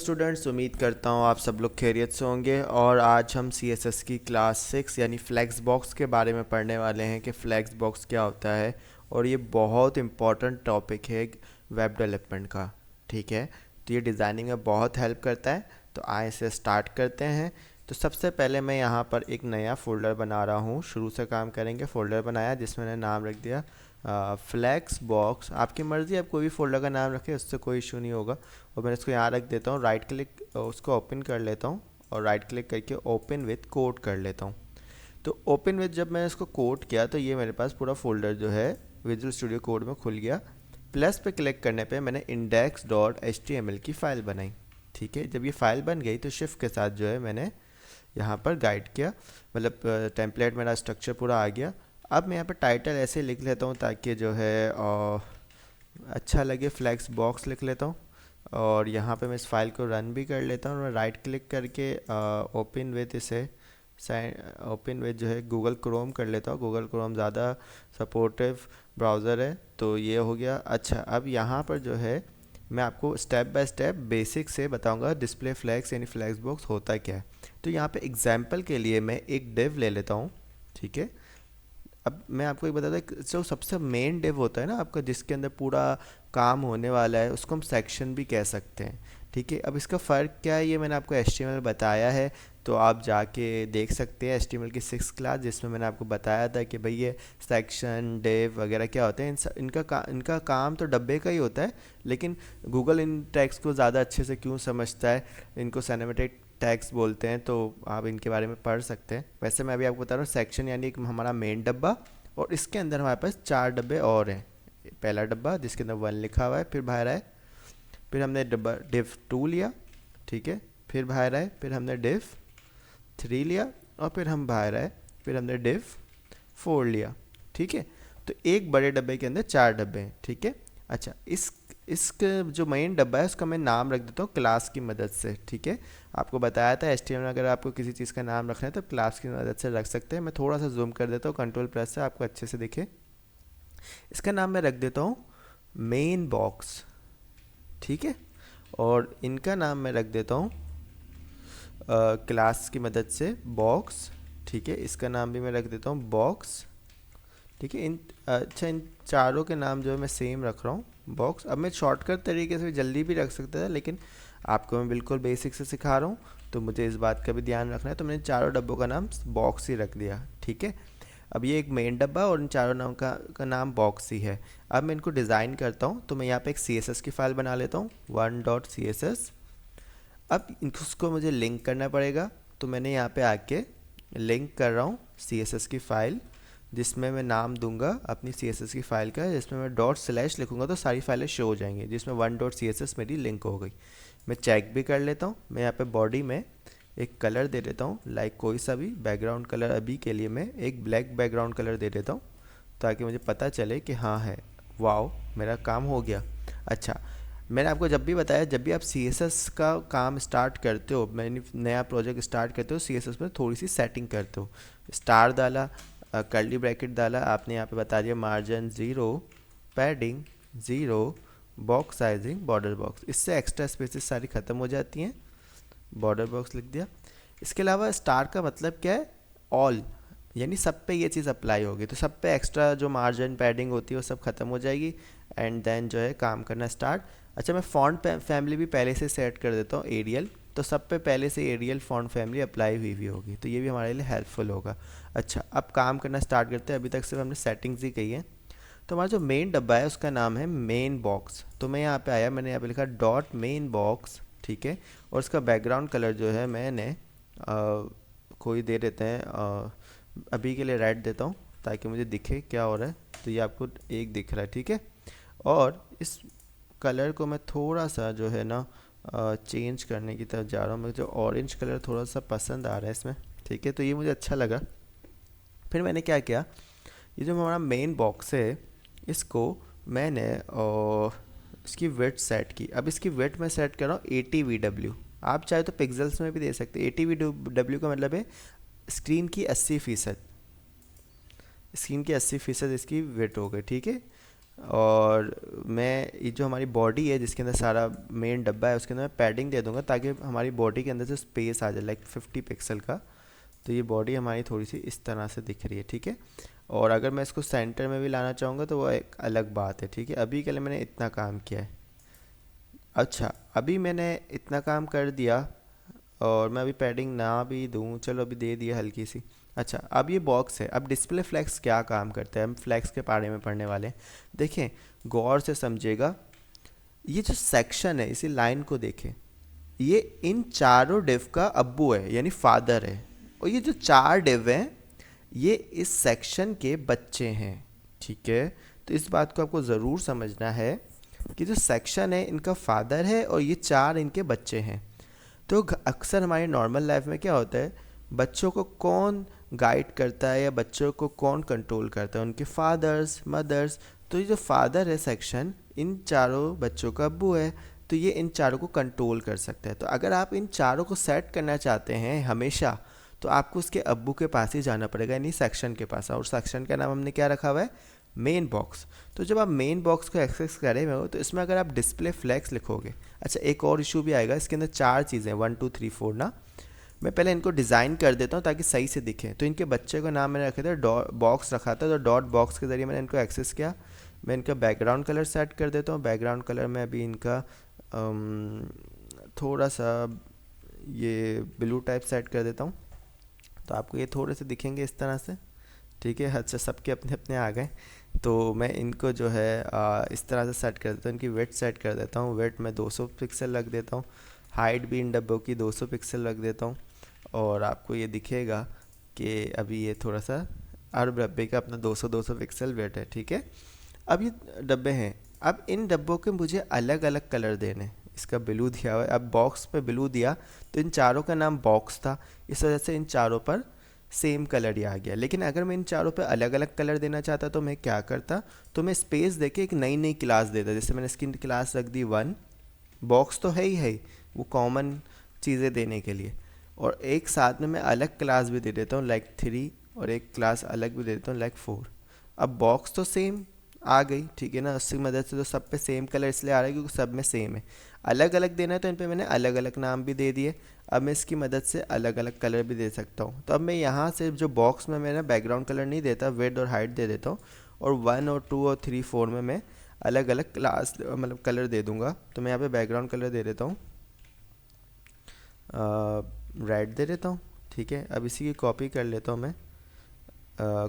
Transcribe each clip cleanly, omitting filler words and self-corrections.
Students, उम्मीद करता हूँ आप सब लोग खैरियत से होंगे। और आज हम CSS की क्लास 6 यानी फ्लैक्स बॉक्स के बारे में पढ़ने वाले हैं कि फ्लैक्स बॉक्स क्या होता है। और ये बहुत इम्पॉर्टेंट टॉपिक है वेब डेवलपमेंट का। ठीक है, तो ये डिज़ाइनिंग में बहुत हेल्प करता है। तो आइए इसे स्टार्ट करते हैं। तो सबसे पहले मैं यहाँ पर एक नया फ़ोल्डर बना रहा हूँ। शुरू से काम करेंगे। फ़ोल्डर बनाया जिसमें मैंने नाम रख दिया फ्लैक्स बॉक्स। आपकी मर्ज़ी, आप कोई भी फ़ोल्डर का नाम रखें, उससे कोई इशू नहीं होगा। और मैं इसको यहाँ रख देता हूँ। राइट क्लिक उसको ओपन कर लेता हूँ और राइट क्लिक करके ओपन विथ कोड कर लेता हूँ। तो ओपन विथ जब मैंने इसको कोड किया तो ये मेरे पास पूरा फोल्डर जो है विजुअल स्टूडियो कोड में खुल गया। प्लस पे क्लिक करने पे मैंने index.html की फ़ाइल बनाई। ठीक है, जब ये फ़ाइल बन गई तो शिफ्ट के साथ जो है मैंने यहाँ पर गाइड किया, मतलब टेम्पलेट मेरा स्ट्रक्चर पूरा आ गया। अब मैं यहाँ पर टाइटल ऐसे लिख लेता हूँ ताकि जो है अच्छा लगे। फ्लैक्स बॉक्स लिख लेता हूँ और यहाँ पे मैं इस फाइल को रन भी कर लेता हूँ। और मैं राइट क्लिक करके ओपन विथ इसे ओपन विथ जो है गूगल क्रोम कर लेता हूँ। गूगल क्रोम ज़्यादा सपोर्टिव ब्राउज़र है, तो ये हो गया। अच्छा, अब यहाँ पर जो है मैं आपको स्टेप बाय स्टेप बेसिक से बताऊंगा डिस्प्ले फ्लैक्स यानी फ्लैक्स बॉक्स होता क्या है। तो यहाँ पे एग्जांपल के लिए मैं एक डिव ले लेता हूँ। ठीक है, अब मैं आपको एक बताता हूँ, जो सबसे मेन डिव होता है ना आपका, जिसके अंदर पूरा काम होने वाला है, उसको हम सेक्शन भी कह सकते हैं। ठीक है, अब इसका फ़र्क क्या है ये मैंने आपको HTML बताया है, तो आप जाके देख सकते हैं HTML की 6 क्लास, जिसमें मैंने आपको बताया था कि भाई ये सेक्शन डिव वगैरह क्या होते हैं। इनका काम तो डब्बे का ही होता है, लेकिन गूगल इन टैग्स को ज़्यादा अच्छे से क्यों समझता है, इनको सिनेमैटिक टैग्स बोलते हैं, तो आप इनके बारे में पढ़ सकते हैं। वैसे मैं अभी आपको बता रहा हूँ, सेक्शन यानी एक हमारा मेन डब्बा, और इसके अंदर हमारे पास 4 डब्बे और हैं। पहला डब्बा जिसके अंदर 1 लिखा हुआ है, फिर बाहर आए, फिर हमने डब्बा डिव 2 लिया। ठीक है, फिर बाहर आए, फिर हमने डिव 3 लिया, और फिर हम बाहर आए, फिर हमने डिव 4 लिया। ठीक है, तो एक बड़े डब्बे के अंदर 4 डब्बे हैं। ठीक है, अच्छा, इसका जो मेन डब्बा है उसका मैं नाम रख देता हूँ क्लास की मदद से। ठीक है, आपको बताया था HTML में अगर आपको किसी चीज़ का नाम रखना है तो क्लास की मदद से रख सकते हैं। मैं थोड़ा सा जूम कर देता हूँ कंट्रोल प्रेस से, आपको अच्छे से दिखे। इसका नाम मैं रख देता हूँ मेन बॉक्स। ठीक है, और इनका नाम मैं रख देता हूँ क्लास की मदद से बॉक्स। ठीक है, इसका नाम भी मैं रख देता हूँ बॉक्स। ठीक है, अच्छा, इन चारों के नाम जो है मैं सेम रख रहा हूँ बॉक्स। अब मैं शॉर्टकट तरीके से जल्दी भी रख सकता था, लेकिन आपको मैं बिल्कुल बेसिक से सिखा रहा हूँ, तो मुझे इस बात का भी ध्यान रखना है, तो मैंने चारों डब्बों का नाम बॉक्स ही रख दिया। ठीक है, अब ये एक मेन डब्बा और इन चारों नाम का नाम बॉक्स ही है। अब मैं इनको डिज़ाइन करता हूँ, तो मैं यहाँ पे एक CSS की फ़ाइल बना लेता हूँ 1.css। अब उसको मुझे लिंक करना पड़ेगा, तो मैंने यहाँ पे आके लिंक कर रहा हूँ CSS की फ़ाइल, जिसमें मैं नाम दूंगा अपनी CSS की फ़ाइल का, जिसमें मैं डॉट स्लैश लिखूंगा तो सारी फाइलें शो हो जाएंगी, जिसमें 1.css मेरी लिंक हो गई। मैं चेक भी कर लेता हूँ। मैं यहाँ पे बॉडी में एक कलर दे देता हूँ, लाइक कोई सा भी बैकग्राउंड कलर। अभी के लिए मैं एक ब्लैक बैकग्राउंड कलर दे देता हूँ, ताकि मुझे पता चले कि हाँ है, वाओ, मेरा काम हो गया। अच्छा, मैंने आपको जब भी बताया, जब भी आप CSS का काम स्टार्ट करते हो, मैंने नया प्रोजेक्ट स्टार्ट करते हो, CSS में थोड़ी सी सेटिंग करते हो। स्टार डाला, कर्ली ब्रैकेट डाला, आपने यहाँ पे बता दिया margin 0, padding 0, box sizing border box, इससे एक्स्ट्रा स्पेसेस सारी ख़त्म हो जाती हैं। बॉर्डर बॉक्स लिख दिया। इसके अलावा स्टार का मतलब क्या है, ऑल, यानी सब पे ये चीज़ अप्लाई होगी, तो सब पे एक्स्ट्रा जो मार्जिन पैडिंग होती है वो सब खत्म हो जाएगी। एंड देन जो है काम करना स्टार्ट। अच्छा, मैं फ़ॉन्ट फैमिली भी पहले से सेट कर देता हूँ एरियल, तो सब पे पहले से एरियल फ़ॉन्ट फैमिली अप्लाई हुई होगी, तो ये भी हमारे लिए हेल्पफुल होगा। अच्छा, अब काम करना स्टार्ट करते हैं। अभी तक सिर्फ हमने सेटिंग्स ही कही है। तो हमारा जो मेन डब्बा है उसका नाम है मेन बॉक्स। तो मैं यहाँ पे आया, मैंने यहाँ पे लिखा डॉट मेन बॉक्स। ठीक है, और उसका बैकग्राउंड कलर जो है मैंने कोई दे देते हैं, अभी के लिए रेड देता हूँ ताकि मुझे दिखे क्या हो रहा है। तो ये आपको एक दिख रहा है। ठीक है, और इस कलर को मैं थोड़ा सा जो है ना चेंज करने की तरफ जा रहा हूँ। मुझे जो ऑरेंज कलर थोड़ा सा पसंद आ रहा है इसमें। ठीक है, तो ये मुझे अच्छा लगा। फिर मैंने क्या किया, ये जो हमारा मेन बॉक्स है, इसको मैंने इसकी विड्थ सेट की। अब इसकी विड्थ मैं सेट कर रहा हूँ 80 VW। आप चाहे तो पिक्सल्स में भी दे सकते हैं। 80 VW का मतलब है स्क्रीन की 80%, स्क्रीन की 80% इसकी विड्थ हो गई। ठीक है, और मैं ये जो हमारी बॉडी है जिसके अंदर सारा मेन डब्बा है उसके अंदर मैं पैडिंग दे दूंगा ताकि हमारी बॉडी के अंदर से स्पेस आ जाए, लाइक 50 पिक्सल का। तो ये बॉडी हमारी थोड़ी सी इस तरह से दिख रही है, ठीक है। और अगर मैं इसको सेंटर में भी लाना चाहूँगा तो वो एक अलग बात है, ठीक है। अभी के लिए मैंने इतना काम किया है। अच्छा, अभी मैंने इतना काम कर दिया और मैं अभी पैडिंग ना भी दूँ, चलो अभी दे दिया हल्की सी। अच्छा, अब ये बॉक्स है। अब डिस्प्ले फ्लैक्स क्या काम करता है, हम फ्लैक्स के बारे में पढ़ने वाले हैं। देखें, गौर से समझिएगा, ये जो सेक्शन है इसी लाइन को देखें, ये इन चारों डिव का अब्बू है यानी फादर है। और ये जो चार डिव हैं ये इस सेक्शन के बच्चे हैं, ठीक है। तो इस बात को आपको ज़रूर समझना है कि जो सेक्शन है इनका फादर है और ये चार इनके बच्चे हैं। तो अक्सर हमारी नॉर्मल लाइफ में क्या होता है, बच्चों को कौन गाइड करता है या बच्चों को कौन कंट्रोल करता है, उनके फादर्स मदर्स। तो ये जो फादर है सेक्शन इन चारों बच्चों का अब्बू है, तो ये इन चारों को कंट्रोल कर सकता है। तो अगर आप इन चारों को सेट करना चाहते हैं हमेशा, तो आपको उसके अब्बू के पास ही जाना पड़ेगा यानी सेक्शन के पास। और सेक्शन का नाम हमने क्या रखा हुआ है, मेन बॉक्स। तो जब आप मेन बॉक्स को एक्सेस करे हुए हो तो इसमें अगर आप डिस्प्ले फ्लैक्स लिखोगे, अच्छा एक और इशू भी आएगा, इसके अंदर चार चीज़ें 1 2 3 4 ना। मैं पहले इनको डिज़ाइन कर देता हूँ ताकि सही से दिखे। तो इनके बच्चे का नाम मैंने रखे थे बॉक्स रखा था, तो डॉट बॉक्स के ज़रिए मैंने इनको एक्सेस किया। मैं इनका बैकग्राउंड कलर सेट कर देता हूँ। बैकग्राउंड कलर में अभी इनका थोड़ा सा ये ब्लू टाइप सेट कर देता हूँ, तो आपको ये थोड़े से दिखेंगे इस तरह से, ठीक है। अच्छा, सबके अपने अपने आ गए। तो मैं इनको जो है इस तरह से सेट कर देता हूँ। इनकी वेट सेट कर देता हूँ, वेट मैं 200 पिक्सल रख देता हूँ। हाइट भी इन डब्बों की 200 पिक्सल रख देता हूँ। और आपको ये दिखेगा कि अभी ये थोड़ा सा हर डब्बे का अपना 200 पिक्सल वेट है, ठीक है। अब ये डब्बे हैं, अब इन डब्बों के मुझे अलग अलग कलर देने हैं। इसका ब्लू दिया हुआ है, अब बॉक्स पे ब्लू दिया तो इन चारों का नाम बॉक्स था, इस वजह से इन चारों पर सेम कलर ही आ गया। लेकिन अगर मैं इन चारों पे अलग अलग कलर देना चाहता तो मैं क्या करता, तो मैं स्पेस देके एक नई नई क्लास देता। जैसे मैंने इसकी क्लास रख दी 1, बॉक्स तो है ही है, वो कॉमन चीज़ें देने के लिए। और एक साथ में मैं अलग क्लास भी दे देता हूँ लाइक 3, और एक क्लास अलग भी दे देता हूँ लाइक 4। अब बॉक्स तो सेम आ गई, ठीक है ना। उसकी मदद से तो सब पे सेम कलर इसलिए आ रहा है क्योंकि सब में सेम है। अलग अलग देना है तो इन पे मैंने अलग अलग नाम भी दे दिए। अब मैं इसकी मदद से अलग अलग कलर भी दे सकता हूँ। तो अब मैं यहाँ से जो बॉक्स में मैंने बैकग्राउंड कलर नहीं देता, विड्थ और हाइट दे देता हूँ। और 1 और 2 और 3 4 में मैं अलग अलग क्लास मतलब कलर दे दूँगा। तो मैं यहाँ पे बैकग्राउंड कलर दे देता हूँ, रेड दे देता हूँ, ठीक है। अब इसी की कॉपी कर लेता हूँ मैं,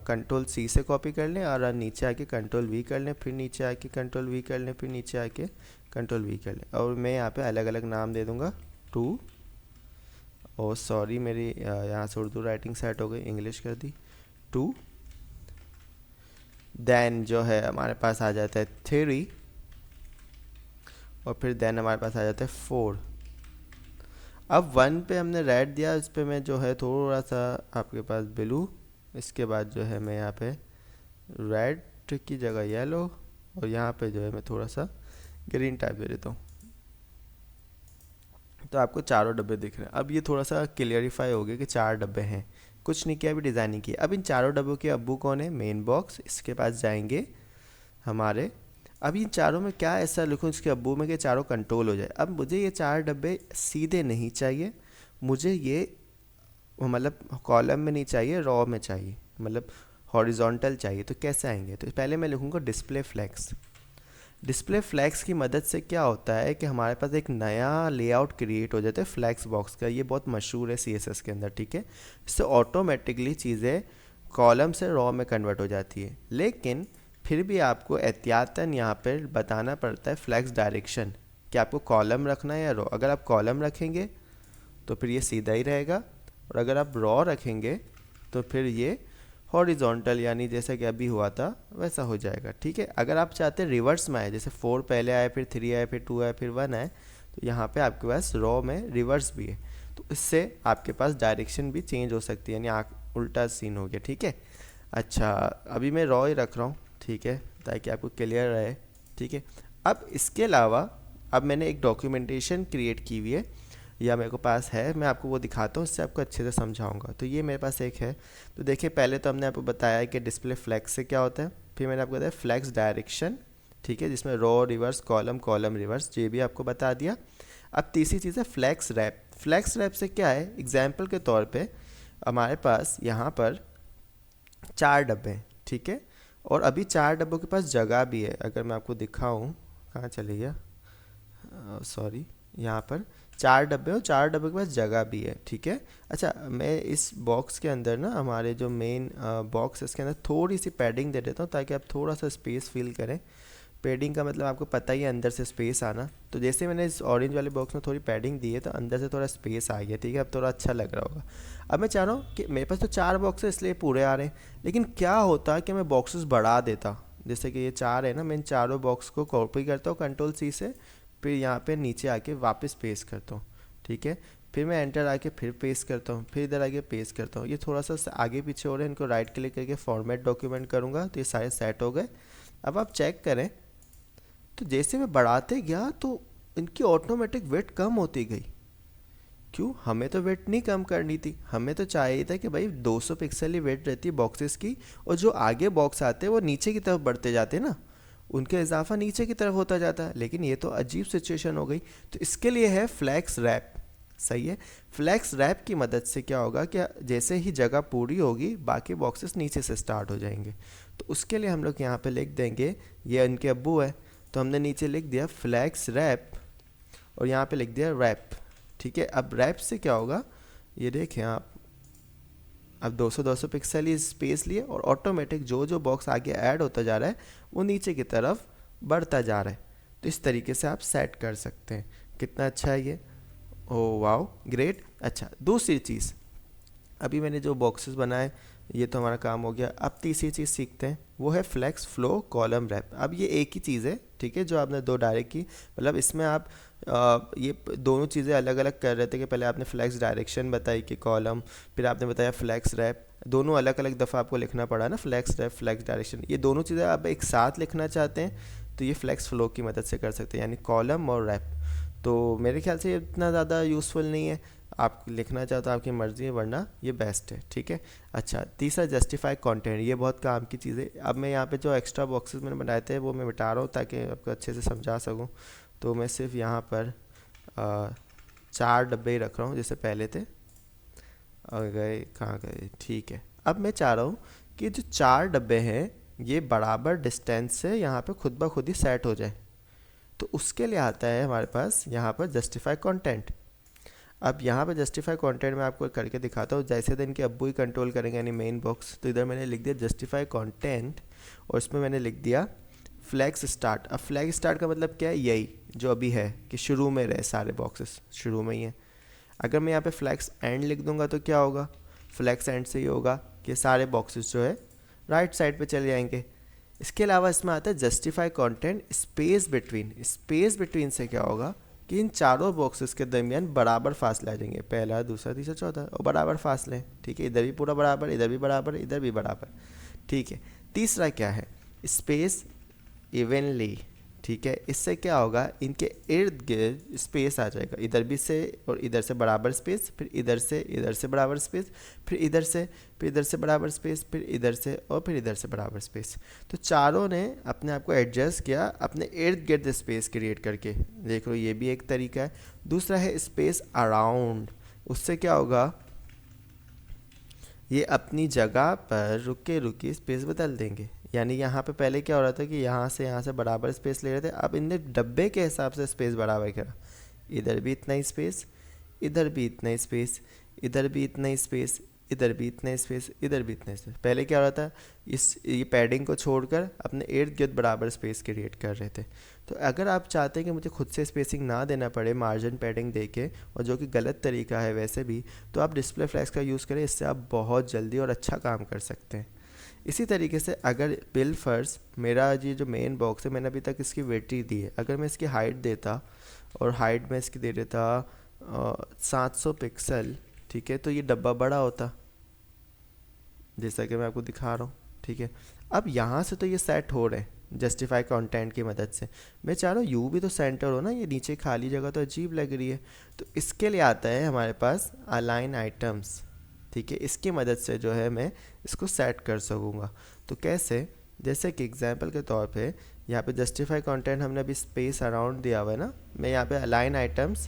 कंट्रोल सी से कॉपी कर लें और नीचे आके कंट्रोल वी कर लें, फिर नीचे आके कंट्रोल वी कर लें, फिर नीचे आके कंट्रोल वी कर लें। और मैं यहाँ पे अलग अलग नाम दे दूँगा 2, ओ सॉरी मेरी यहाँ से उर्दू राइटिंग सेट हो गई, इंग्लिश कर दी 2। देन जो है हमारे पास आ जाता है 3, और फिर देन हमारे पास आ जाता है 4। अब 1 पे हमने रेड दिया, इस पे मैं जो है थोड़ा सा आपके पास ब्लू, इसके बाद जो है मैं यहाँ पे रेड की जगह येलो, और यहाँ पे जो है मैं थोड़ा सा ग्रीन टाइप दे देता हूँ। तो आपको चारों डब्बे दिख रहे हैं। अब ये थोड़ा सा क्लियरिफाई हो गया कि 4 डब्बे हैं, कुछ नहीं किया अभी, डिज़ाइनिंग की। अब इन चारों डब्बों के अब्बू कौन है, मेन बॉक्स, इसके पास जाएंगे हमारे। अब इन चारों में क्या ऐसा लिखूँ इसके अब्बू में कि चारों कंट्रोल हो जाए। अब मुझे ये 4 डब्बे सीधे नहीं चाहिए, मुझे ये मतलब कॉलम में नहीं चाहिए, रॉ में चाहिए, मतलब हॉरिजॉन्टल चाहिए। तो कैसे आएंगे, तो पहले मैं लिखूँगा डिस्प्ले फ्लैक्स। डिस्प्ले फ्लैक्स की मदद से क्या होता है कि हमारे पास एक नया लेआउट क्रिएट हो जाता है फ्लैक्स बॉक्स का। ये बहुत मशहूर है सीएसएस के अंदर, ठीक है। इससे ऑटोमेटिकली चीज़ें कॉलम से रॉ में कन्वर्ट हो जाती है। लेकिन फिर भी आपको एहतियातन यहाँ पर बताना पड़ता है फ्लैक्स डायरेक्शन कि आपको कॉलम रखना है या रॉ। अगर आप कॉलम रखेंगे तो फिर ये सीधा ही रहेगा, और अगर आप रॉ रखेंगे तो फिर ये हॉरिजॉन्टल यानी जैसा कि अभी हुआ था वैसा हो जाएगा, ठीक है। अगर आप चाहते हैं रिवर्स में आए, जैसे 4 पहले आए, फिर 3 आए, फिर 2 आए, फिर 1 आए, तो यहाँ पे आपके पास रॉ में रिवर्स भी है। तो इससे आपके पास डायरेक्शन भी चेंज हो सकती है, यानी आँख उल्टा सीन हो गया, ठीक है। अच्छा, अभी मैं रॉ ही रख रहा हूँ, ठीक है, ताकि आपको क्लियर रहे, ठीक है। अब इसके अलावा अब मैंने एक डॉक्यूमेंटेशन क्रिएट की हुई है, या मेरे को पास है, मैं आपको वो दिखाता हूँ, इससे आपको अच्छे से समझाऊंगा। तो ये मेरे पास एक है। तो देखिए, पहले तो हमने आपको बताया कि डिस्प्ले फ्लैक्स से क्या होता है, फिर मैंने आपको बताया फ्लैक्स डायरेक्शन, ठीक है, जिसमें रो रिवर्स कॉलम कॉलम रिवर्स, ये भी आपको बता दिया। अब तीसरी चीज़ है फ्लैक्स रैप। फ्लैक्स रैप से क्या है, एग्जाम्पल के तौर पे हमारे पास यहाँ पर 4 डब्बे हैं, ठीक है, और अभी 4 डब्बों के पास जगह भी है। अगर मैं आपको दिखाऊं, कहाँ चली गया, सॉरी, यहाँ पर 4 डब्बे और 4 डब्बे के पास जगह भी है, ठीक है। अच्छा, मैं इस बॉक्स के अंदर ना, हमारे जो मेन बॉक्स है इसके अंदर थोड़ी सी पैडिंग दे देता हूँ ताकि आप थोड़ा सा स्पेस फील करें। पैडिंग का मतलब आपको पता ही है, अंदर से स्पेस आना। तो जैसे मैंने इस ऑरेंज वाले बॉक्स में थोड़ी पैडिंग दी है तो अंदर से थोड़ा स्पेस आ गया, ठीक है, अब थोड़ा अच्छा लग रहा होगा। अब मैं चाह रहा हूँ कि मेरे पास तो 4 बॉक्स है इसलिए पूरे आ रहे हैं, लेकिन क्या होता कि मैं बॉक्सेस बढ़ा देता। जैसे कि ये 4 है ना, मैं इन चारों बॉक्स को कॉपी करता हूँ Ctrl+C से, फिर यहाँ पे नीचे आके वापस पेस्ट करता हूँ, ठीक है, फिर मैं एंटर आके फिर पेस्ट करता हूँ, फिर इधर आके पेस्ट करता हूँ। ये थोड़ा सा आगे पीछे हो रहा है, इनको राइट क्लिक करके फॉर्मेट डॉक्यूमेंट करूँगा तो ये सारे सेट हो गए। अब आप चेक करें तो जैसे मैं बढ़ाते गया तो इनकी ऑटोमेटिक वेट कम होती गई। क्यों, हमें तो वेट नहीं कम करनी थी, हमें तो चाहिए था कि भाई 200 पिक्सल ही वेट रहती है बॉक्सेस की, और जो आगे बॉक्स आते हैं वो नीचे की तरफ बढ़ते जाते हैं ना, उनका इजाफा नीचे की तरफ होता जाता है। लेकिन ये तो अजीब सिचुएशन हो गई, तो इसके लिए है फ्लैक्स रैप। सही है, फ्लैक्स रैप की मदद से क्या होगा कि जैसे ही जगह पूरी होगी बाकी बॉक्सेस नीचे से स्टार्ट हो जाएंगे। तो उसके लिए हम लोग यहाँ पे लिख देंगे, ये इनके अब्बू है तो हमने नीचे लिख दिया फ्लैक्स रैप और यहाँ पे लिख दिया रैप, ठीक है। अब रैप से क्या होगा, ये देखें आप, अब 200 पिक्सल ही स्पेस लिए और ऑटोमेटिक जो जो बॉक्स आगे ऐड होता जा रहा है वो नीचे की तरफ बढ़ता जा रहा है। तो इस तरीके से आप सेट कर सकते हैं। कितना अच्छा है ये, ओ वाओ ग्रेट। अच्छा, दूसरी चीज़, अभी मैंने जो बॉक्सेस बनाए ये तो हमारा काम हो गया। अब तीसरी चीज़ सीखते हैं, वो है फ्लैक्स फ्लो कॉलम रैप। अब ये एक ही चीज़ है, ठीक है, जो आपने दो डायरेक्ट की, मतलब इसमें आप ये दोनों चीज़ें अलग अलग कर रहे थे कि पहले आपने फ्लैक्स डायरेक्शन बताई कि कॉलम, फिर आपने बताया फ्लैक्स रैप। दोनों अलग अलग दफ़ा आपको लिखना पड़ा ना, फ्लैक्स रैप फ्लैक्स डायरेक्शन, ये दोनों चीज़ें आप एक साथ लिखना चाहते हैं तो ये फ्लैक्स फ्लो की मदद से कर सकते हैं, यानी कॉलम और रैप। तो मेरे ख्याल से ये इतना ज़्यादा यूज़फुल नहीं है, आप लिखना चाहो तो आपकी मर्ज़ी है, वरना ये बेस्ट है, ठीक है। अच्छा, तीसरा जस्टिफाई कंटेंट, ये बहुत काम की चीज़ है। अब मैं यहाँ पे जो एक्स्ट्रा बॉक्सेस मैंने बनाए थे वो मैं मिटा रहा हूँ ताकि आपको अच्छे से समझा सकूँ। तो मैं सिर्फ यहाँ पर 4 डब्बे ही रख रहा हूँ जैसे पहले थे, और गए कहाँ गए, ठीक है। अब मैं चाह रहा हूँ कि जो 4 डब्बे हैं ये बराबर डिस्टेंस से यहाँ पे खुद ब खुद ही सेट हो जाए। तो उसके लिए आता है हमारे पास यहाँ पर जस्टिफाई कंटेंट। अब यहाँ पे जस्टिफाई कंटेंट में आपको करके दिखाता हूँ, जैसे तो इनके अब्बू ही कंट्रोल करेंगे यानी मेन बॉक्स। तो इधर मैंने लिख दिया जस्टिफाई कंटेंट और इसमें मैंने लिख दिया फ्लैग्स स्टार्ट। अब फ्लैग स्टार्ट का मतलब क्या है, यही जो अभी है कि शुरू में रहे, सारे बॉक्सेस शुरू में ही है। अगर मैं यहाँ पे फ्लैग्स एंड लिख दूंगा तो क्या होगा, फ्लैग्स एंड से ही होगा कि सारे बॉक्सेस जो है राइट साइड पे चले जाएंगे। इसके अलावा इसमें आता है justify content space between. Space between से क्या होगा कि इन चारों बॉक्सेस के दरमियान बराबर फासले आ जाएंगे, पहला दूसरा तीसरा चौथा, और बराबर फासले हैं, ठीक है, इधर भी पूरा बराबर, इधर भी बराबर, इधर भी बराबर, ठीक है। तीसरा क्या है, स्पेस इवनली, ठीक है। इससे क्या होगा, इनके इर्द गिर्द स्पेस आ जाएगा, इधर भी से और इधर से बराबर स्पेस, फिर इधर से बराबर स्पेस, फिर इधर से बराबर स्पेस, फिर इधर से और फिर इधर से बराबर स्पेस। तो चारों ने अपने आप को एडजस्ट किया अपने इर्द गिर्द स्पेस क्रिएट करके। देख लो, ये भी एक तरीका है। दूसरा है स्पेस अराउंड। उससे क्या होगा, ये अपनी जगह पर रुके रुके स्पेस बदल देंगे। यानी यहाँ पे पहले क्या हो रहा था कि यहाँ से बराबर स्पेस ले रहे थे, अब इनने डब्बे के हिसाब से स्पेस बढ़ावा करा। इधर भी इतना ही स्पेस, इधर भी इतना ही स्पेस, इधर भी इतना ही स्पेस, इधर भी इतना ही स्पेस, इधर भी इतना ही स्पेस। पहले क्या हो रहा था, ये पैडिंग को छोड़कर अपने इर्द गिर्द बराबर स्पेस क्रिएट कर रहे थे। तो अगर आप चाहते हैं कि मुझे खुद से स्पेसिंग ना देना पड़े मार्जिन पैडिंग देके, और जो कि गलत तरीका है वैसे भी, तो आप डिस्प्ले फ्लैक्स का यूज़ करें, इससे आप बहुत जल्दी और अच्छा काम कर सकते हैं। इसी तरीके से अगर बिल फर्स मेरा ये जो मेन बॉक्स है, मैंने अभी तक इसकी वेट ही दी है, अगर मैं इसकी हाइट देता और हाइट में इसकी दे देता 700 पिक्सल, ठीक है, तो ये डब्बा बड़ा होता जैसा कि मैं आपको दिखा रहा हूँ, ठीक है। अब यहाँ से तो ये सेट हो रहे हैं जस्टिफाई कंटेंट की मदद से। मैं चाह रहा हूँ यू भी तो सेंटर हो ना, ये नीचे खाली जगह तो अजीब लग रही है। तो इसके लिए आता है हमारे पास अलाइन आइटम्स, ठीक है। इसकी मदद से जो है मैं इसको सेट कर सकूँगा। तो कैसे, जैसे कि एग्जांपल के तौर पे यहाँ पे जस्टिफाई कंटेंट हमने अभी स्पेस अराउंड दिया हुआ है ना, मैं यहाँ पे अलाइन आइटम्स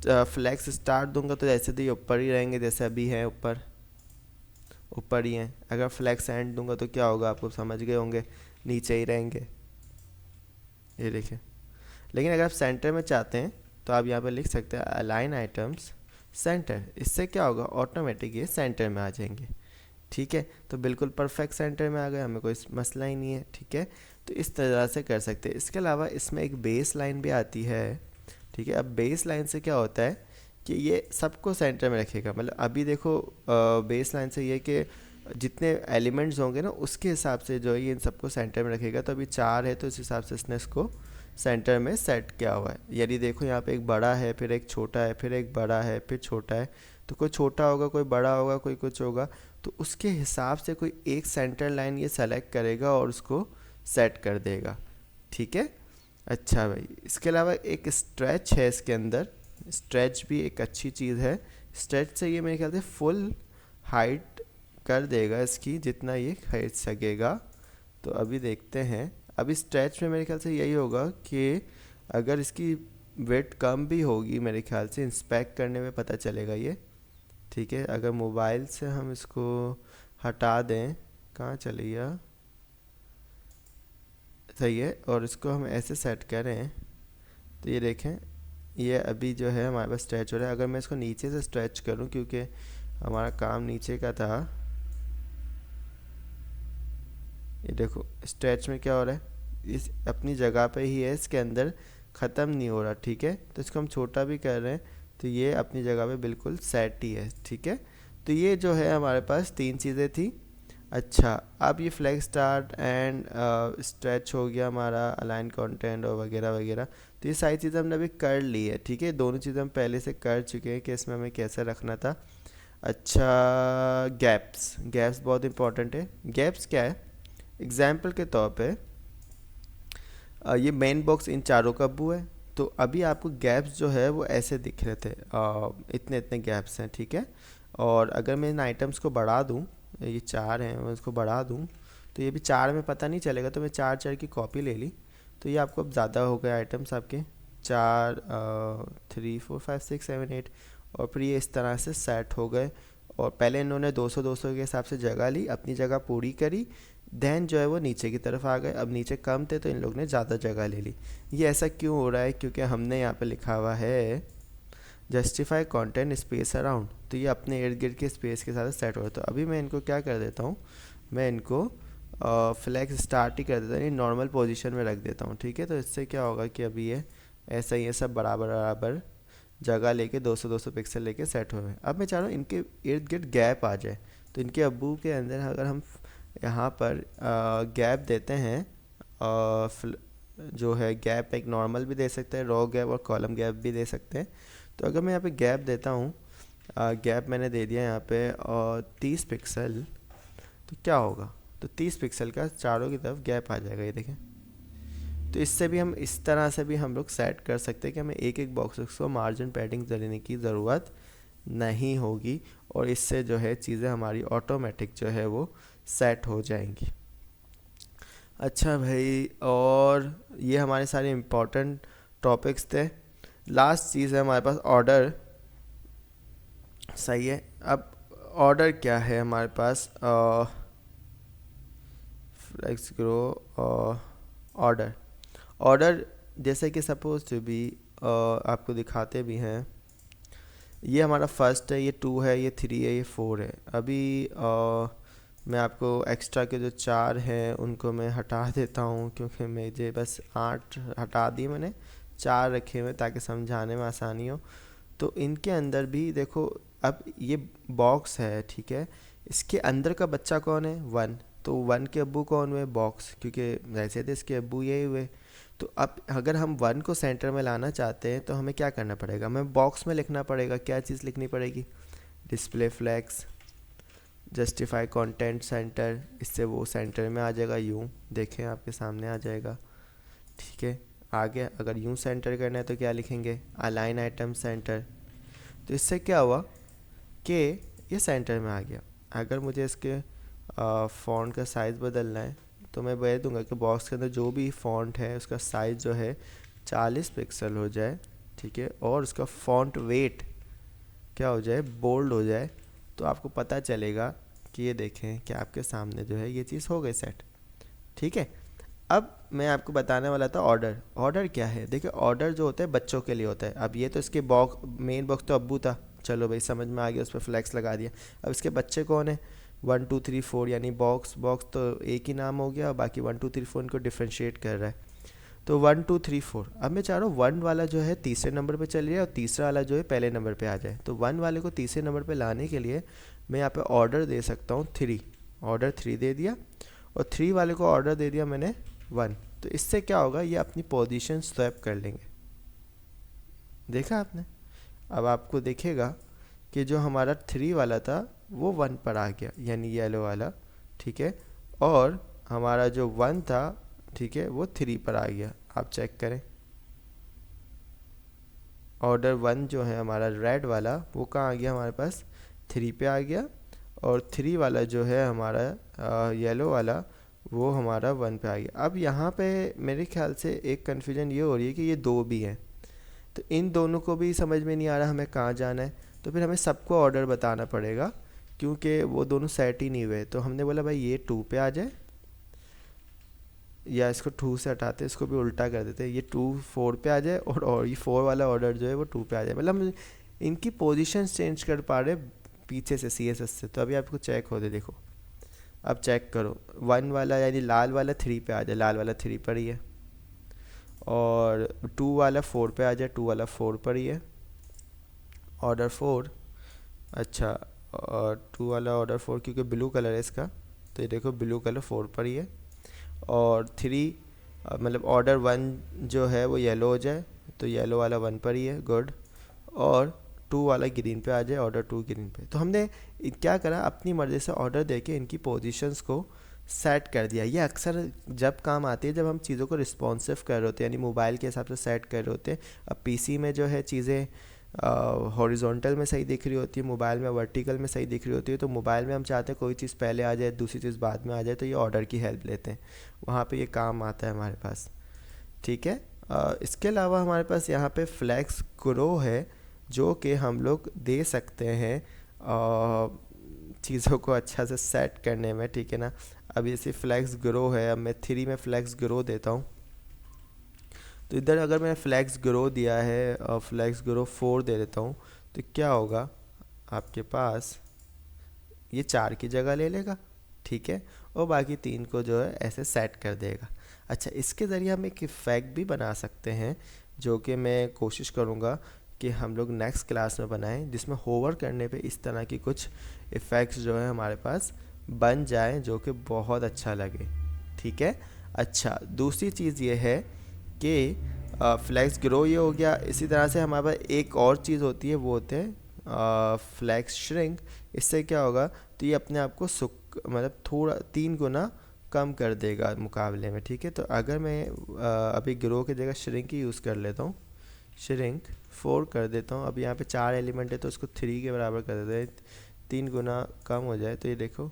फ्लैक्स स्टार्ट दूंगा तो जैसे तो ये ऊपर ही रहेंगे, जैसे अभी हैं ऊपर ऊपर ही हैं। अगर फ्लैक्स एंड दूंगा तो क्या होगा, आपको समझ गए होंगे, नीचे ही रहेंगे, ये देखिए। लेकिन अगर आप सेंटर में चाहते हैं तो आप यहाँ पे लिख सकते हैं अलाइन आइटम्स सेंटर। इससे क्या होगा, ऑटोमेटिक ये सेंटर में आ जाएंगे। ठीक है, तो बिल्कुल परफेक्ट सेंटर में आ गए, हमें कोई मसला ही नहीं है। ठीक है, तो इस तरह से कर सकते हैं। इसके अलावा इसमें एक बेस लाइन भी आती है। ठीक है, अब बेस लाइन से क्या होता है कि ये सबको सेंटर में रखेगा। मतलब अभी देखो बेस लाइन से ये कि जितने एलिमेंट्स होंगे ना उसके हिसाब से जो है ये इन सबको सेंटर में रखेगा। तो अभी 4 है तो इस हिसाब से इसने इसको सेंटर में सेट किया हुआ है। यदि देखो यहाँ पे एक बड़ा है, फिर एक छोटा है, फिर एक बड़ा है, फिर छोटा है, तो कोई छोटा होगा, कोई बड़ा होगा, कोई कुछ होगा, तो उसके हिसाब से कोई एक सेंटर लाइन ये सेलेक्ट करेगा और उसको सेट कर देगा। ठीक है, अच्छा भाई, इसके अलावा एक स्ट्रेच है इसके अंदर। स्ट्रेच भी एक अच्छी चीज़ है। स्ट्रेच से ये मेरे ख्याल से फुल हाइट कर देगा इसकी, जितना ये खींच सकेगा। तो अभी देखते हैं। अभी स्ट्रेच में मेरे ख्याल से यही होगा कि अगर इसकी वेट कम भी होगी, मेरे ख्याल से इंस्पेक्ट करने में पता चलेगा ये। ठीक है, अगर मोबाइल से हम इसको हटा दें, कहाँ चले गया, सही है, और इसको हम ऐसे सेट करें तो ये देखें, ये अभी जो है हमारे पास स्ट्रेच हो रहा है। अगर मैं इसको नीचे से स्ट्रेच करूं, क्योंकि हमारा काम नीचे का था, ये देखो स्ट्रेच में क्या हो रहा है, इस अपनी जगह पे ही है, इसके अंदर ख़त्म नहीं हो रहा। ठीक है, तो इसको हम छोटा भी कर रहे हैं तो ये अपनी जगह पे बिल्कुल सेट ही है। ठीक है, तो ये जो है हमारे पास 3 चीज़ें थी। अच्छा, अब ये फ्लैग स्टार्ट एंड स्ट्रेच हो गया हमारा, अलाइन कंटेंट और वगैरह वगैरह। तो ये सारी चीज़ें हमने अभी कर ली है। ठीक है, दोनों चीज़ें हम पहले से कर चुके हैं कि इसमें हमें कैसे रखना था। अच्छा, गैप्स, गैप्स बहुत इंपॉर्टेंट है। गैप्स क्या है, एग्जाम्पल के तौर पे ये मेन बॉक्स इन चारों का अब्बू है, तो अभी आपको गैप्स जो है वो ऐसे दिख रहे थे, इतने इतने गैप्स हैं। ठीक है, और अगर मैं इन आइटम्स को बढ़ा दूँ, ये 4 हैं, मैं इसको बढ़ा दूँ तो ये भी 4 में पता नहीं चलेगा। तो मैं 4 की कॉपी ले ली, तो ये आपको अब ज़्यादा हो गए आइटम्स आपके 4, 3, 4, 5, 6, 7, 8, और फिर ये इस तरह से सेट हो गए। और पहले इन्होंने 200-200 के हिसाब से जगह ली, अपनी जगह पूरी करी, देन जो है वो नीचे की तरफ आ गए। अब नीचे कम थे तो इन लोग ने ज़्यादा जगह ले ली। ये ऐसा क्यों हो रहा है, क्योंकि हमने यहाँ पे लिखा हुआ है जस्टिफाई कंटेंट स्पेस अराउंड, तो ये अपने इर्द गिर्द के स्पेस के साथ सेट हो रहा है। तो अभी मैं इनको क्या कर देता हूँ, मैं इनको फ्लैक्स स्टार्ट ही कर देता हूँ, नॉर्मल पोजीशन में रख देता हूँ। ठीक है, तो इससे क्या होगा कि अभी ये ऐसा ही है, सब बराबर बराबर जगह लेके 200-200 पिक्सल लेके सेट हुए हैं। अब मैं चाह रहा हूँ इनके इर्द गिर्द गैप आ जाए, तो इनके अब्बू के अंदर अगर हम यहाँ पर गैप देते हैं, जो है गैप एक नॉर्मल भी दे सकते हैं, रो गैप और कॉलम गैप भी दे सकते हैं। तो अगर मैं यहाँ पे गैप देता हूँ, गैप मैंने दे दिया यहाँ पे और 30 पिक्सल, तो क्या होगा, तो 30 पिक्सल का चारों की तरफ गैप आ जाएगा, ये देखें। तो इससे भी हम इस तरह से भी हम लोग सेट कर सकते हैं कि हमें एक एक बॉक्स को मार्जिन पैडिंग देने की ज़रूरत नहीं होगी, और इससे जो है चीज़ें हमारी ऑटोमेटिक जो है वो सेट हो जाएंगी। अच्छा भाई, और ये हमारे सारे इम्पोर्टेंट टॉपिक्स थे। लास्ट चीज़ है हमारे पास ऑर्डर। सही है, अब ऑर्डर क्या है हमारे पास, फ्लेक्स ग्रो ऑर्डर। ऑर्डर जैसे कि सपोज टू बी, आपको दिखाते भी हैं, ये हमारा फर्स्ट है, ये 2 है, ये 3 है, ये 4 है। अभी मैं आपको एक्स्ट्रा के जो 4 हैं उनको मैं हटा देता हूँ, क्योंकि मुझे बस 8 हटा दी मैंने, 4 रखे हुए ताकि समझाने में आसानी हो। तो इनके अंदर भी देखो, अब ये बॉक्स है, ठीक है, इसके अंदर का बच्चा कौन है, 1, तो 1 के अब्बू कौन हुए, बॉक्स, क्योंकि वैसे तो इसके अब्बू यही हुए। तो अब अगर हम 1 को सेंटर में लाना चाहते हैं तो हमें क्या करना पड़ेगा, हमें बॉक्स में लिखना पड़ेगा। क्या चीज़ लिखनी पड़ेगी, display flags justify content centre, इससे वो सेंटर में आ जाएगा, यूँ देखें आपके सामने आ जाएगा। ठीक है, आगे अगर यूँ सेंटर करना है तो क्या लिखेंगे, अलाइन आइटम सेंटर। तो इससे क्या हुआ कि ये सेंटर में आ गया। अगर मुझे इसके फ़ॉन्ट का साइज़ बदलना है तो मैं बोल दूंगा कि बॉक्स के अंदर जो भी फॉन्ट है उसका साइज़ जो है 40 पिक्सल हो जाए, ठीक है, और उसका फॉन्ट वेट क्या हो जाए, बोल्ड हो जाए। तो आपको पता चलेगा कि ये देखें कि आपके सामने जो है ये चीज़ हो गई सेट, ठीक है। अब मैं आपको बताने वाला था ऑर्डर। ऑर्डर क्या है, देखिए ऑर्डर जो होता है बच्चों के लिए होता है। अब ये तो इसके मेन बॉक्स तो अब्बू था, चलो भाई समझ में आ गया, उस पर फ्लैक्स लगा दिया। अब इसके बच्चे कौन है, 1 2 3 4, यानी बॉक्स बॉक्स तो एक ही नाम हो गया, बाकी 1 2 3 4 इनको डिफ्रेंशिएट कर रहा है। तो 1 2 3 4, अब मैं चाह रहा हूँ 1 वाला जो है तीसरे नंबर पे चल रहा है और तीसरा वाला जो है पहले नंबर पे आ जाए। तो 1 वाले को तीसरे नंबर पे लाने के लिए मैं यहाँ पे ऑर्डर दे सकता हूँ 3, ऑर्डर 3 दे दिया, और 3 वाले को ऑर्डर दे दिया मैंने 1। तो इससे क्या होगा, ये अपनी पोजीशन स्वैप कर लेंगे, देखा आपने। अब आपको दिखेगा कि जो हमारा 3 वाला था वो 1 पर आ गया, यानी येलो वाला, ठीक है, और हमारा जो 1 था, ठीक है, वो 3 पर आ गया। आप चेक करें, ऑर्डर 1 जो है हमारा रेड वाला वो कहाँ आ गया, हमारे पास 3 पे आ गया, और 3 वाला जो है हमारा येलो वाला वो हमारा 1 पे आ गया। अब यहाँ पे मेरे ख्याल से एक कन्फ्यूजन ये हो रही है कि ये 2 भी हैं, तो इन दोनों को भी समझ में नहीं आ रहा हमें कहाँ जाना है। तो फिर हमें सबको ऑर्डर बताना पड़ेगा, क्योंकि वो दोनों सेट ही नहीं हुए। तो हमने बोला भाई ये 2 पे आ जाए, या इसको 2 से हटाते, इसको भी उल्टा कर देते, ये 2 4 पे आ जाए, और ये 4 वाला ऑर्डर जो है वो 2 पे आ जाए। मतलब हम इनकी पोजीशन चेंज कर पा रहे पीछे से CSS से। तो अभी आपको चेक हो दे, देखो अब चेक करो, 1 वाला यानी लाल वाला 3 पे आ जाए, लाल वाला 3 पर ही है, और 2 वाला 4 पे आ जाए, 2 वाला 4 पर ही है, ऑर्डर 4। अच्छा, और 2 वाला ऑर्डर 4 क्योंकि ब्लू कलर है इसका, तो ये देखो ब्लू कलर 4 पर ही है, और 3 मतलब ऑर्डर 1 जो है वो येलो हो जाए, तो येलो वाला 1 पर ही है, गुड, और 2 वाला ग्रीन पे आ जाए, ऑर्डर 2 ग्रीन पे। तो हमने क्या करा, अपनी मर्ज़ी से ऑर्डर देके इनकी पोजीशंस को सेट कर दिया। ये अक्सर जब काम आती है जब हम चीज़ों को रिस्पॉन्सिव कर रहे होते हैं, यानी मोबाइल के हिसाब से सेट कर रहे होते हैं। अब पीसी में जो है चीज़ें हॉरिजॉन्टल में सही दिख रही होती है, मोबाइल में वर्टिकल में सही दिख रही होती है। तो मोबाइल में हम चाहते हैं कोई चीज़ पहले आ जाए, दूसरी चीज़ बाद में आ जाए, तो ये ऑर्डर की हेल्प लेते हैं, वहाँ पे ये काम आता है हमारे पास, ठीक है। इसके अलावा हमारे पास यहाँ पे फ्लैक्स ग्रो है, जो कि हम लोग दे सकते हैं चीज़ों को अच्छा से सेट करने में, ठीक है ना। अब जैसे फ्लैक्स ग्रो है, अब मैं 3 में फ्लैक्स ग्रो देता हूँ, तो इधर अगर मैंने फ्लैक्स ग्रो दिया है और फ्लैक्स ग्रो 4 दे देता हूँ, तो क्या होगा, आपके पास ये 4 की जगह ले लेगा, ठीक है, और बाकी 3 को जो है ऐसे सेट कर देगा। अच्छा, इसके ज़रिए हम एक इफ़ेक्ट भी बना सकते हैं, जो कि मैं कोशिश करूँगा कि हम लोग नेक्स्ट क्लास में बनाएं, जिसमें होवर करने पे इस तरह की कुछ इफ़ेक्ट्स जो है हमारे पास बन जाए, जो कि बहुत अच्छा लगे, ठीक है। अच्छा, दूसरी चीज़ ये है कि फ्लैक्स ग्रो ये हो गया। इसी तरह से हमारे पास एक और चीज़ होती है, वो होते हैं फ्लैक्स श्रिंक। इससे क्या होगा, तो ये अपने आप को मतलब थोड़ा 3 गुना कम कर देगा मुकाबले में, ठीक है। तो अगर मैं अभी ग्रो की जगह श्रिंक ही यूज़ कर लेता हूँ, श्रिंक 4 कर देता हूँ। अब यहाँ पे 4 एलिमेंट है तो उसको 3 के बराबर कर देते हैं, 3 गुना कम हो जाए। तो ये देखो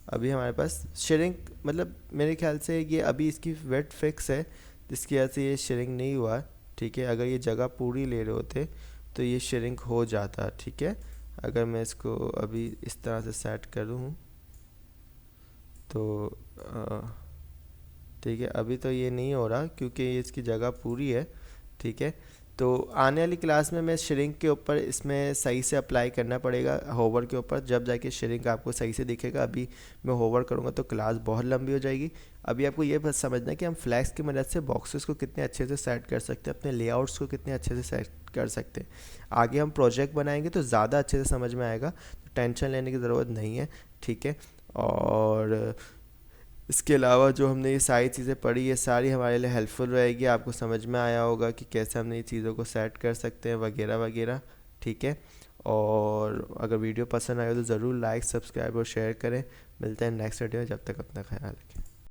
अभी हमारे पास श्रिंक, मतलब मेरे ख्याल से ये अभी इसकी वेट फिक्स है, जिसकी वजह से ये श्रिंक नहीं हुआ, ठीक है। अगर ये जगह पूरी ले रहे होते तो ये श्रिंक हो जाता, ठीक है। अगर मैं इसको अभी इस तरह से सेट करूँ तो ठीक है, अभी तो ये नहीं हो रहा क्योंकि ये इसकी जगह पूरी है, ठीक है। तो आने वाली क्लास में मैं श्रिंक के ऊपर इसमें सही से अप्लाई करना पड़ेगा, होवर के ऊपर, जब जाके श्रिंक आपको सही से दिखेगा। अभी मैं होवर करूँगा तो क्लास बहुत लंबी हो जाएगी। अभी आपको ये बस समझना है कि हम फ्लैक्स की मदद से बॉक्सेस को कितने अच्छे से सेट कर सकते हैं, अपने लेआउट्स को कितने अच्छे से सेट कर सकते हैं। आगे हम प्रोजेक्ट बनाएंगे तो ज़्यादा अच्छे से समझ में आएगा, तो टेंशन लेने की ज़रूरत नहीं है, ठीक है। और इसके अलावा जो हमने ये सारी चीज़ें पढ़ी, ये सारी हमारे लिए हेल्पफुल रहेगी। आपको समझ में आया होगा कि कैसे हमने ये चीज़ों को सेट कर सकते हैं वगैरह वगैरह, ठीक है। और अगर वीडियो पसंद आए तो ज़रूर लाइक, सब्सक्राइब और शेयर करें। मिलते हैं नेक्स्ट वीडियो में, जब तक अपना ख्याल रखें।